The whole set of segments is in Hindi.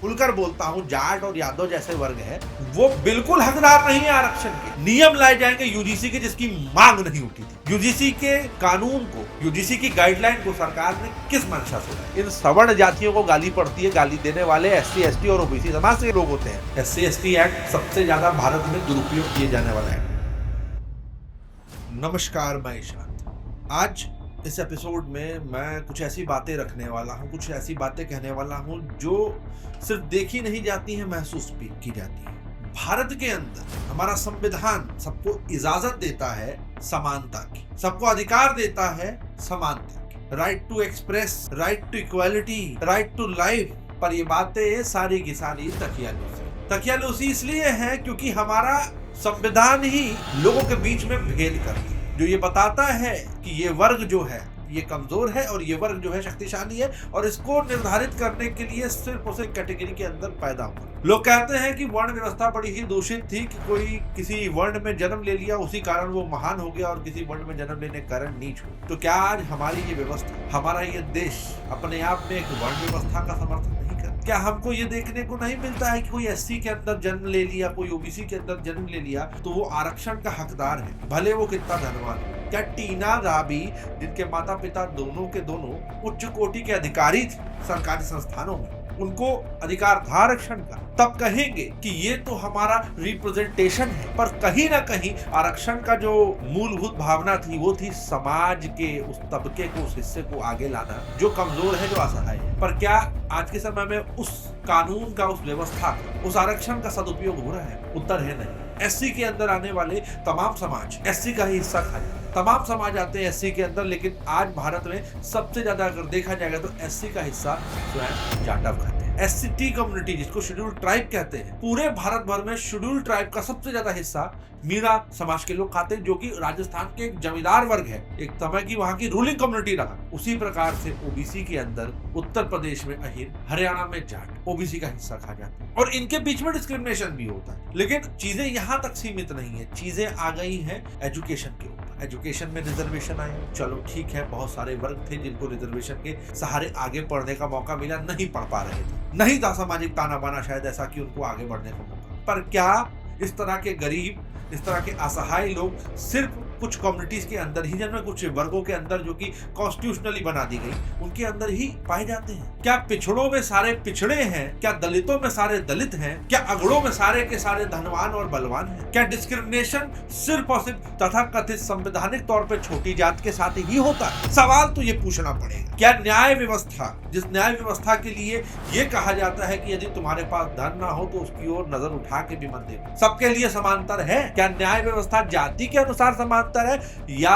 खुलकर बोलता हूँ, जाट और यादव जैसे वर्ग है वो बिल्कुल हकदार नहीं है आरक्षण के। नियम लाए जाएंगे यूजीसी के जिसकी मांग नहीं उठी थी। यूजीसी के कानून को, यूजीसी की गाइडलाइन को सरकार ने किस मंशा से लाया? इन सवर्ण जातियों को गाली पड़ती है। गाली देने वाले एससी, एसटी और ओबीसी समाज के लोग होते हैं। एससी एसटी एक्ट सबसे ज्यादा भारत में दुरुपयोग किए जाने वाला है। नमस्कार, मैं ईशांत। आज इस एपिसोड में मैं कुछ ऐसी बातें रखने वाला हूँ, कुछ ऐसी बातें कहने वाला हूँ जो सिर्फ देखी नहीं जाती हैं, महसूस भी की जाती है। भारत के अंदर हमारा संविधान सबको इजाजत देता है समानता की, सबको अधिकार देता है समानता की, right to express, right to equality, right to life. पर ये बातें सारी की सारी तकियालूसी इसलिए है क्योंकि हमारा संविधान ही लोगों के बीच में भेद करता है, जो ये बताता है कि ये वर्ग जो है ये कमजोर है और ये वर्ग जो है शक्तिशाली है, और इसको निर्धारित करने के लिए सिर्फ उसे कैटेगरी के अंदर पैदा हुआ। लोग कहते हैं कि वर्ण व्यवस्था बड़ी ही दूषित थी, कि कोई किसी वर्ण में जन्म ले लिया उसी कारण वो महान हो गया और किसी वर्ण में जन्म लेने के कारण नीच हो। तो क्या आज हमारी ये व्यवस्था, हमारा ये देश अपने आप में एक वर्ण व्यवस्था का समर्थन नहीं करता? क्या हमको ये देखने को नहीं मिलता है कि कोई एससी के अंदर जन्म ले लिया, कोई ओबीसी के अंदर जन्म ले लिया तो वो आरक्षण का हकदार है, भले वो कितना धनवान हो? क्या टीना राबी, जिनके माता पिता दोनों के दोनों उच्च कोटि के अधिकारी थे सरकारी संस्थानों में, उनको अधिकार था आरक्षण का, तब कहेंगे कि ये तो हमारा रिप्रेजेंटेशन है? पर कहीं ना कहीं आरक्षण का जो मूलभूत भावना थी वो थी समाज के उस तबके को, उस हिस्से को आगे लाना जो कमजोर है, जो असहाय है। पर क्या आज के समय में उस कानून का, उस व्यवस्था का, उस आरक्षण का सदुपयोग हो रहा है? उत्तर है नहीं। एससी के अंदर आने वाले तमाम समाज एससी का ही हिस्सा खा जाते, तमाम समाज आते हैं एससी के अंदर, लेकिन आज भारत में सबसे ज्यादा अगर देखा जाएगा तो एससी का हिस्सा स्वयं जाटव खाते हैं। एससी कम्युनिटी, जिसको शेड्यूल ट्राइब कहते हैं, पूरे भारत भर में शेड्यूल ट्राइब का सबसे ज्यादा हिस्सा मीणा समाज के लोग खाते हैं, जो कि राजस्थान के एक जमींदार वर्ग है, एक समय की वहां की रूलिंग कम्युनिटी रहा। उसी प्रकार से ओबीसी के अंदर उत्तर प्रदेश में अहीर, हरियाणा में जाट ओबीसी का हिस्सा खा जाते हैं, और इनके बीच में डिस्क्रिमिनेशन भी होता है। लेकिन चीजें यहाँ तक सीमित नहीं है, चीजें आ गई हैं एजुकेशन के ऊपर। एजुकेशन में रिजर्वेशन आया, चलो ठीक है, बहुत सारे वर्ग थे जिनको रिजर्वेशन के सहारे आगे पढ़ने का मौका मिला, नहीं पढ़ पा रहे थे, नहीं था सामाजिक ताना बाना शायद ऐसा कि उनको आगे बढ़ने का मौका। पर क्या इस तरह के गरीब, इस तरह के असहाय लोग सिर्फ कुछ कम्युनिटीज के अंदर ही, जिनमें कुछ वर्गों के अंदर जो कि कॉन्स्टिट्यूशनली बना दी गई, उनके अंदर ही पाए जाते हैं? क्या पिछड़ों में सारे पिछड़े हैं? क्या दलितों में सारे दलित हैं? क्या अगड़ों में सारे के सारे धनवान और बलवान हैं? क्या डिस्क्रिमिनेशन सिर्फ और सिर्फ तथाकथित संवैधानिक तौर पर छोटी जात के साथ ही होता है? सवाल तो ये पूछना पड़ेगा। क्या न्याय व्यवस्था, जिस न्याय व्यवस्था के लिए ये कहा जाता है कि यदि तुम्हारे पास धन ना हो तो उसकी ओर नजर उठा के भी मत देखो, सबके लिए समांतर है? क्या न्याय व्यवस्था जाति के अनुसार समांतर है या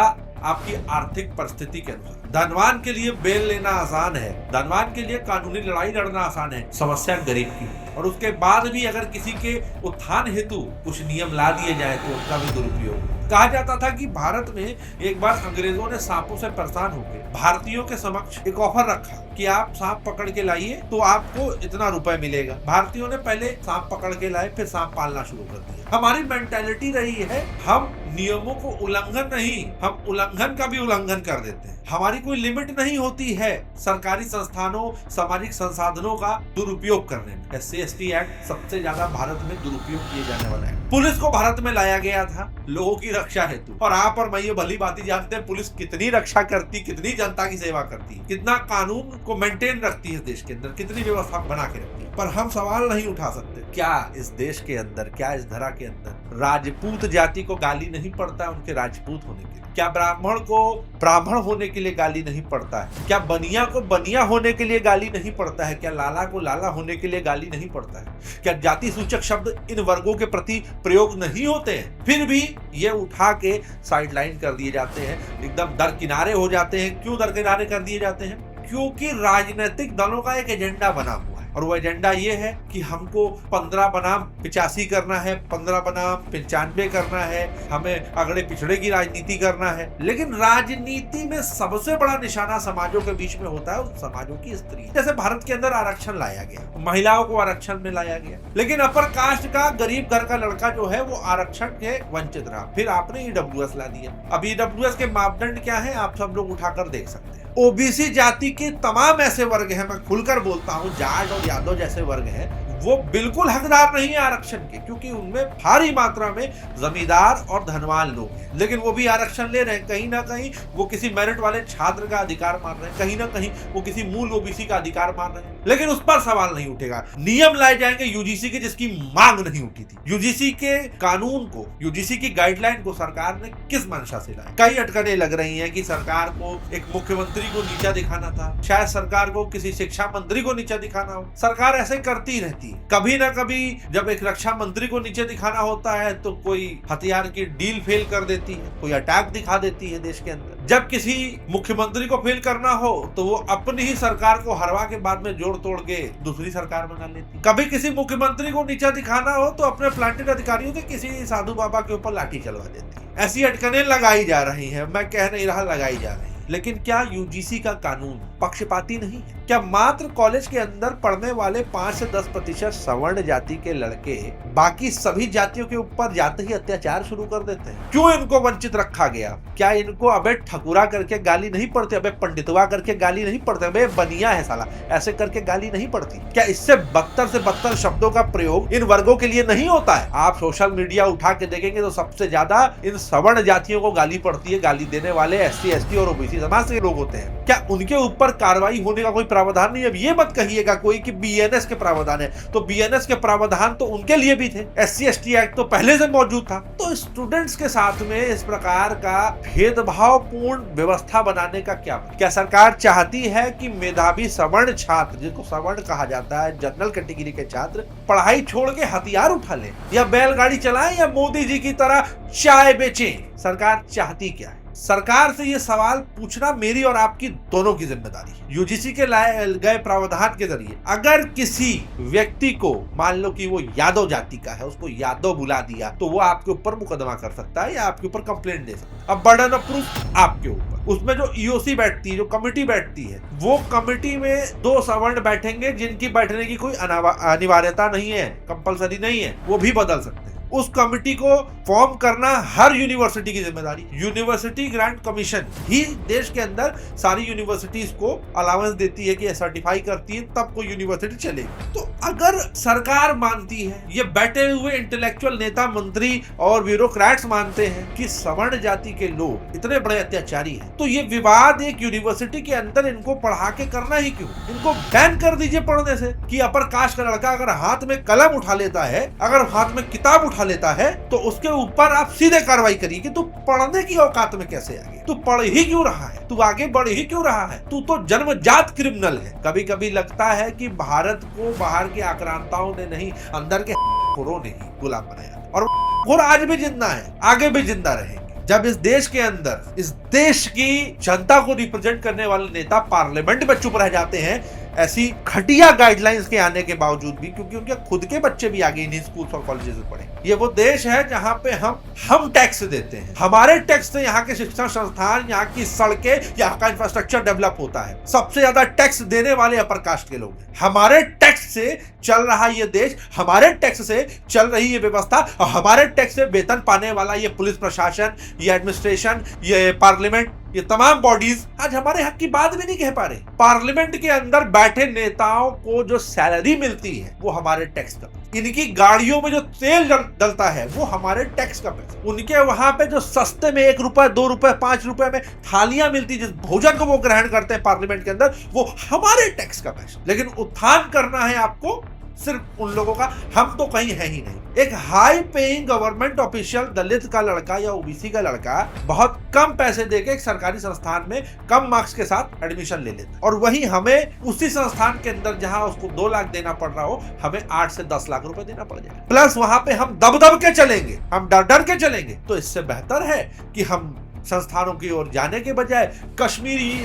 आपकी आर्थिक परिस्थिति के अनुसार? धनवान के लिए बेल लेना आसान है, धनवान के लिए कानूनी लड़ाई लड़ना आसान है, समस्या गरीब की। और उसके बाद भी अगर किसी के उत्थान हेतु कुछ नियम ला दिए जाए तो उनका भी दुरुपयोग। कहा जाता था कि भारत में एक बार अंग्रेजों ने सांपों से परेशान होकर भारतीयों के समक्ष एक ऑफर रखा कि आप सांप पकड़ के लाइए तो आपको इतना रुपए मिलेगा। भारतीयों ने पहले सांप पकड़ के लाए, फिर सांप पालना शुरू कर दिया। हमारी मेंटालिटी रही है, हम नियमों को उल्लंघन नहीं, हम उल्लंघन का भी उल्लंघन कर देते हैं। हमारी कोई लिमिट नहीं होती है सरकारी संस्थानों, सामाजिक संसाधनों का दुरुपयोग करने में। एससी एसटी एक्ट सबसे ज्यादा भारत में दुरुपयोग किए जाने वाला है। पुलिस को भारत में लाया गया था लोगों की रक्षा हेतु, और आप और मैं ये भली बात जानते हैं पुलिस कितनी रक्षा करती, कितनी जनता की सेवा करती है, कितना कानून को मेंटेन रखती है देश के अंदर, कितनी व्यवस्था बना के रखती है। पर हम सवाल नहीं उठा सकते, क्या इस देश के अंदर, क्या इस धरा के अंदर राजपूत जाति को गाली नहीं पड़ता उनके राजपूत होने के लिए? क्या ब्राह्मण को ब्राह्मण होने के लिए गाली नहीं पड़ता है? क्या बनिया को बनिया होने के लिए गाली नहीं पड़ता है? क्या लाला को लाला होने के लिए गाली नहीं पड़ता है? क्या जाति सूचक शब्द इन वर्गों के प्रति प्रयोग नहीं होते हैं? फिर भी ये उठा के साइडलाइन कर दिए जाते हैं, एकदम दरकिनारे हो जाते हैं। क्यों दरकिनारे कर दिए जाते हैं? क्योंकि राजनीतिक दलों का एक एजेंडा बना हुआ है, और वो एजेंडा ये है कि हमको 15 बनाम 85 करना है, 15 बनाम 95 करना है, हमें अगड़े पिछड़े की राजनीति करना है। लेकिन राजनीति में सबसे बड़ा निशाना समाजों के बीच में होता है, उन समाजों की स्त्री। जैसे भारत के अंदर आरक्षण लाया गया, महिलाओं को आरक्षण में लाया गया, लेकिन अपर कास्ट का गरीब घर का लड़का जो है वो आरक्षण के वंचित रहा। फिर आपने ईडब्ल्यूएस ला दिया। अब ईडब्ल्यूएस के मापदंड क्या है आप सब लोग उठाकर देख सकते हैं। ओबीसी जाति के तमाम ऐसे वर्ग हैं, मैं खुलकर बोलता हूं, जाट और यादव जैसे वर्ग हैं, वो बिल्कुल हकदार नहीं है आरक्षण के, क्योंकि उनमें भारी मात्रा में जमींदार और धनवान लोग हैं, लेकिन वो भी आरक्षण ले रहे हैं। कहीं ना कहीं वो किसी मेरिट वाले छात्र का अधिकार मान रहे हैं, कहीं ना कहीं वो किसी मूल ओबीसी का अधिकार मान रहे हैं, लेकिन उस पर सवाल नहीं उठेगा। नियम लाए जाएंगे यूजीसी के जिसकी मांग नहीं उठी थी। यूजीसी के कानून को, यूजीसी की गाइडलाइन को सरकार ने किस मंशा से लाया? कई अटकलें लग रही हैं कि सरकार को एक मुख्यमंत्री को नीचा दिखाना था, शायद सरकार को किसी शिक्षा मंत्री को नीचा दिखाना हो। सरकार ऐसे करती रहती है। कभी ना कभी जब एक रक्षा मंत्री को नीचे दिखाना होता है तो कोई हथियार की डील फेल कर देती है, कोई अटैक दिखा देती है देश के अंदर। जब किसी मुख्यमंत्री को फेल करना हो तो वो अपनी ही सरकार को हरवा के बाद में जोड़ तोड़ के दूसरी सरकार बना लेती। कभी किसी मुख्यमंत्री को नीचा दिखाना हो तो अपने प्लांटेड अधिकारियों से किसी साधु बाबा के ऊपर लाठी चलवा देती। ऐसी अटकलें लगाई जा रही है, मैं कह नहीं रहा लगाई जा रही है। लेकिन क्या यूजीसी का कानून पक्षपाती नहीं है? क्या मात्र कॉलेज के अंदर पढ़ने वाले 5 से 10% सवर्ण जाति के लड़के बाकी सभी जातियों के ऊपर जाते ही अत्याचार शुरू कर देते हैं? क्यों इनको वंचित रखा गया? क्या इनको अबे ठकुरा करके गाली नहीं पड़ती, अबे पंडितवा करके गाली नहीं पड़ते, अबे बनिया है साला ऐसे करके गाली नहीं पड़ती? क्या इससे बदतर से बदतर शब्दों का प्रयोग इन वर्गों के लिए नहीं होता है? आप सोशल मीडिया उठा के देखेंगे तो सबसे ज्यादा इन सवर्ण जातियों को गाली पड़ती है। गाली देने वाले एससी, एसटी और ओबीसी समाज के लोग होते हैं। क्या उनके ऊपर कार्रवाई होने का कोई प्रावधान नहीं है? अब ये मत कहिएगा कोई कि बीएनएस के प्रावधान है, तो बीएनएस के प्रावधान तो उनके लिए भी थे, एससी एसटी एक्ट तो पहले से मौजूद था। तो स्टूडेंट्स के साथ में इस प्रकार का भेदभावपूर्ण व्यवस्था बनाने का क्या सरकार चाहती है कि मेधावी सवर्ण छात्र, जिसको सवर्ण कहा जाता है, जनरल कैटेगरी के छात्र पढ़ाई छोड़ के हथियार उठा ले या बैलगाड़ी चलाएं या मोदी जी की तरह चाय बेचें? सरकार चाहती क्या है? सरकार से ये सवाल पूछना मेरी और आपकी दोनों की जिम्मेदारी है। यूजीसी के लाए गए प्रावधान के जरिए अगर किसी व्यक्ति को, मान लो कि वो यादव जाति का है, उसको यादव बुला दिया तो वो आपके ऊपर मुकदमा कर सकता है या आपके ऊपर कंप्लेंट दे सकता है। अब बर्डन ऑफ प्रूफ आपके ऊपर। उसमें जो ईओसी बैठती है, जो कमिटी बैठती है, वो कमिटी में 2 सवर्ण बैठेंगे जिनकी बैठने की कोई अनिवार्यता नहीं है, कंपलसरी नहीं है, वो भी बदल सकते हैं। उस कमिटी को फॉर्म करना हर यूनिवर्सिटी की जिम्मेदारी। यूनिवर्सिटी ग्रांट कमीशन ही देश के अंदर सारी यूनिवर्सिटीज को अलाउंस देती है कि सर्टिफाई करती है, तब कोई यूनिवर्सिटी चलेगी। तो अगर सरकार मानती है, ये बैठे हुए इंटेलेक्चुअल नेता, मंत्री और ब्यूरोक्रेट्स मानते हैं कि सवर्ण जाति के लोग इतने बड़े अत्याचारी हैं, तो ये विवाद एक यूनिवर्सिटी के अंदर इनको पढ़ा के करना ही क्यों? इनको बैन कर दीजिए पढ़ने से कि अपर कास्ट का लड़का अगर हाथ में कलम उठा लेता है, अगर हाथ में किताब उठा लेता है, तो उसके ऊपर आप सीधे कार्रवाई करिए कि तू पढ़ने की औकात में कैसे आ गया, तू पढ़ ही क्यों रहा है, तू आगे बढ़ ही क्यों रहा है, तू तो जन्मजात क्रिमिनल है। कभी कभी लगता है कि भारत को बाहर के आक्रांताओं ने नहीं, अंदर के खोरों ने ही गुलाम बनाया, और खोर आज भी जिंदा है, आगे भी जिंदा रहेंगे। जब इस देश के अंदर, इस देश की जनता को रिप्रेजेंट करने वाले नेता पार्लियामेंट में चुप रह जाते हैं ऐसी घटिया गाइडलाइंस के आने के बावजूद भी, क्योंकि उनके खुद के बच्चे भी आगे इन्हीं स्कूल और कॉलेजेस में पढ़े। ये वो देश है जहां पे हम टैक्स देते हैं, हमारे टैक्स से यहाँ के शिक्षण संस्थान, यहाँ की सड़कें, यहाँ का इंफ्रास्ट्रक्चर डेवलप होता है। सबसे ज्यादा टैक्स देने वाले अपर कास्ट के लोग हैं। हमारे टैक्स से चल रहा ये देश, हमारे टैक्स से चल रही ये व्यवस्था, और हमारे टैक्स से वेतन पाने वाला ये पुलिस प्रशासन, ये एडमिनिस्ट्रेशन, ये पार्लियामेंट, ये तमाम बॉडीज आज हमारे हक की बात भी नहीं कह पा रहे। पार्लियामेंट के अंदर बैठे नेताओं को जो सैलरी मिलती है वो हमारे टैक्स का, इनकी गाड़ियों में जो तेल डलता है वो हमारे टैक्स का पैसा, उनके वहां पे जो सस्ते में 1 रुपए, 2 रुपए, 5 रुपए में थालियां मिलती, जिस भोजन को वो ग्रहण करते हैं पार्लियामेंट के अंदर, वो हमारे टैक्स का पैसा। लेकिन उत्थान करना है आपको सिर्फ उन लोगों का, हम तो कहीं है ही नहीं। एक हाई पेइंग गवर्नमेंट ऑफिशियल दलित का लड़का या ओबीसी का लड़का बहुत कम पैसे देके एक सरकारी संस्थान में कम मार्क्स के साथ एडमिशन ले लेता है, और वहीं हमें उसी संस्थान के अंदर जहां उसको 2 लाख देना पड़ रहा हो, हमें 8 से 10 लाख रुपए देना पड़ जाए। प्लस वहां पे हम दब के चलेंगे, हम डर के चलेंगे। तो इससे बेहतर है कि हम संस्थानों की ओर जाने के बजाय कश्मीरी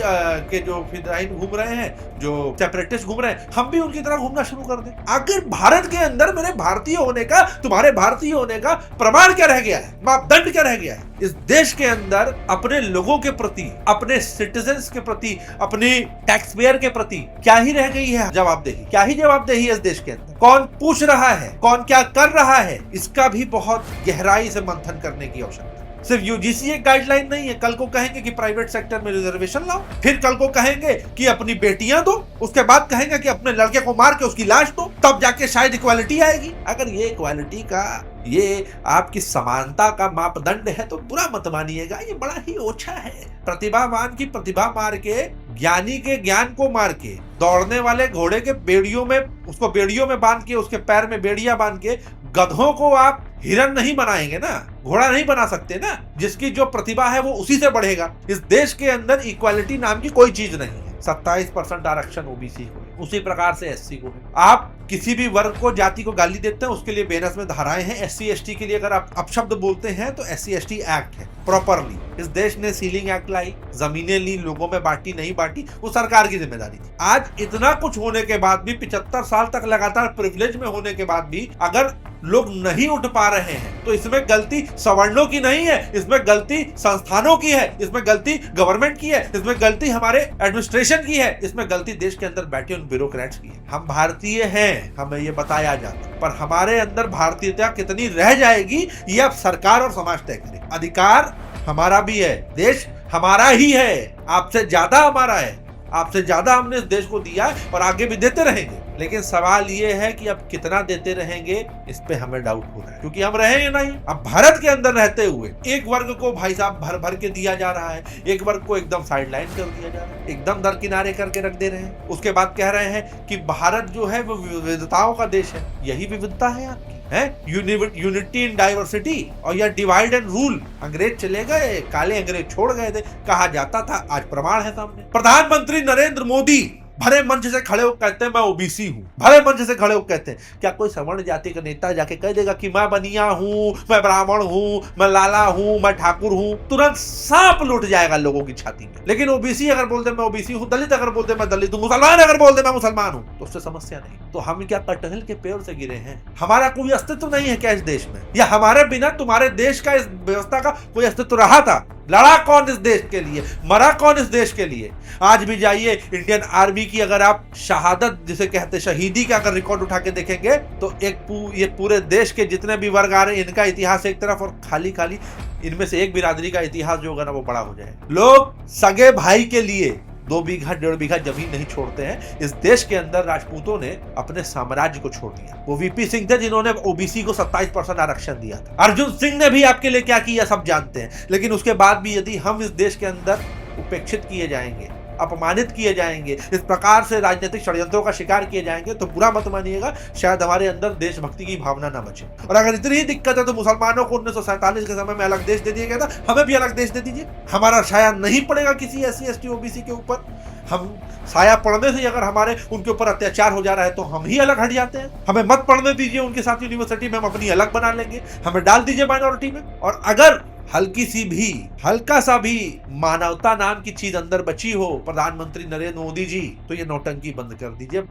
के जो फिदायीन घूम रहे हैं, जो सेपरेटिस्ट घूम रहे हैं, हम भी उनकी तरह घूमना शुरू कर दें। आखिर भारत के अंदर मेरे भारतीय होने का, तुम्हारे भारतीय होने का प्रमाण क्या रह गया है, मापदंड क्या रह गया है? इस देश के अंदर अपने लोगों के प्रति, अपने सिटीजन्स के प्रति, अपने टैक्स पेयर के प्रति क्या ही रह गई है जवाबदेही? क्या ही जवाबदेही है इस देश के अंदर? कौन पूछ रहा है, कौन क्या कर रहा है, इसका भी बहुत गहराई से मंथन करने की आवश्यकता है। सिर्फ यूजीसी एक गाइडलाइन नहीं है, कल को कहेंगे कि प्राइवेट सेक्टर में रिजर्वेशन लाओ, फिर कल को कहेंगे कि अपनी बेटियां दो, उसके बाद कहेंगे कि अपने लड़के को मार के उसकी लाश दो, तब जाके शायद इक्वालिटी आएगी। अगर ये इक्वालिटी का, ये आपकी समानता का मापदंड है तो बुरा मत मानिएगा, ये बड़ा ही ओछा है। प्रतिभावान की प्रतिभा मार के, ज्ञानी के ज्ञान को मार के, दौड़ने वाले घोड़े के बेड़ियों में, उसको बेड़ियों में बांध के, उसके पैर में बेड़ियां बांध के, गधों को आप हिरन नहीं बनाएंगे ना, घोड़ा नहीं बना सकते ना। जिसकी जो प्रतिभा है वो उसी से बढ़ेगा। इस देश के अंदर इक्वालिटी नाम की कोई चीज नहीं है। 27% आरक्षण ओबीसी को है, उसी प्रकार से एससी को है। आप किसी भी वर्ग को, जाति को गाली देते हैं, उसके लिए बेनस में धाराएं हैं। एससी एसटी के लिए अगर आप अपशब्द बोलते हैं तो SC ST एक्ट है प्रॉपरली। इस देश ने सीलिंग एक्ट लाई, जमीनें ली, लोगों में बांटी, नहीं बांटी, वो सरकार की जिम्मेदारी थी। आज इतना कुछ होने के बाद भी, 75 साल तक लगातार प्रिविलेज में होने के बाद भी अगर लोग नहीं उठ पा रहे हैं तो इसमें गलती सवर्णों की नहीं है, इसमें गलती संस्थानों की है, इसमें गलती गवर्नमेंट की है, इसमें गलती हमारे एडमिनिस्ट्रेशन की है, इसमें गलती देश के अंदर बैठे उन ब्यूरोक्रेट्स की है। हम भारतीय हैं, हमें ये बताया जाता, पर हमारे अंदर भारतीयता कितनी रह जाएगी ये अब सरकार और समाज तय करे। अधिकार हमारा भी है, देश हमारा ही है, आपसे ज्यादा हमारा है, आपसे ज्यादा हमने इस देश को दिया और आगे भी देते रहेंगे। लेकिन सवाल ये है कि अब कितना देते रहेंगे, इस पे हमें डाउट हो रहा है, क्योंकि हम रहेंगे नहीं। अब भारत के अंदर रहते हुए एक वर्ग को भाई साहब भर भर के दिया जा रहा है, एक वर्ग को एकदम साइडलाइन कर दिया जा रहा है, एकदम दरकिनारे करके रख दे रहे हैं। उसके बाद कह रहे हैं कि भारत जो है वो विविधताओं का देश है। यही विविधता है आपकी, है यूनिटी इन डाइवर्सिटी, और यह डिवाइड एंड रूल। अंग्रेज चले गए, काले अंग्रेज छोड़ गए थे, कहा जाता था, आज प्रमाण है सामने। प्रधानमंत्री नरेंद्र मोदी भरे मंच से खड़े होकर कहते हैं मैं ओबीसी हूं, भरे मंच से खड़े होकर कहते हैं। क्या कोई सवर्ण जाति का नेता जाके कह देगा कि मैं बनिया हूं, मैं ब्राह्मण हूं, मैं लाला हूं, मैं ठाकुर हूं? तुरंत सांप लुट जाएगा लोगों की छाती में। लेकिन ओबीसी अगर बोलते मैं ओबीसी हूं, दलित अगर बोलते मैं दलित हूं, मुसलमान अगर बोलते मैं मुसलमान हूं, तो उससे समस्या नहीं। तो हम क्या कटहल के पेड़ से गिरे हैं? हमारा कोई अस्तित्व नहीं है क्या इस देश में? या हमारे बिना तुम्हारे देश का, इस व्यवस्था का कोई अस्तित्व रहा था? लड़ा कौन इस देश के लिए, मरा कौन इस देश के लिए? आज भी जाइए इंडियन आर्मी की, अगर आप शहादत जिसे कहते शहीदी का अगर रिकॉर्ड उठा के देखेंगे तो ये पूरे देश के जितने भी वर्ग आ रहे हैं, इनका इतिहास एक तरफ और खाली खाली इनमें से एक बिरादरी का इतिहास जो होगा ना वो बड़ा हो जाए। लोग सगे भाई के लिए 2 बीघा 1.5 बीघा जमीन नहीं छोड़ते हैं। इस देश के अंदर राजपूतों ने अपने साम्राज्य को छोड़ दिया। वो वीपी सिंह थे जिन्होंने ओबीसी को 27% आरक्षण दिया था। अर्जुन सिंह ने भी आपके लिए क्या किया सब जानते हैं। लेकिन उसके बाद भी यदि हम इस देश के अंदर उपेक्षित किए जाएंगे, अपमानित किए जाएंगे, इस प्रकार से राजनीतिक षड्यंत्रों का शिकार किए जाएंगे, तो बुरा मत मानिएगा, शायद हमारे अंदर देशभक्ति की भावना ना बचे। और अगर इतनी ही दिक्कत है तो मुसलमानों को 1947 के समय में अलग देश दे दिया गया था, हमें भी अलग देश दे दीजिए। हमारा शायद नहीं पड़ेगा किसी SC ST OBC के ऊपर। हम साया पढ़ने से अगर हमारे उनके ऊपर अत्याचार हो जा रहा है तो हम ही अलग हट जाते हैं। हमें मत पढ़ने दीजिए उनके साथ यूनिवर्सिटी में, हम अपनी अलग बना लेंगे। हमें डाल दीजिए माइनॉरिटी में। और अगर हल्का सा भी मानवता नाम की चीज अंदर बची हो प्रधानमंत्री नरेंद्र मोदी जी, तो ये नौटंकी बंद कर दीजिए।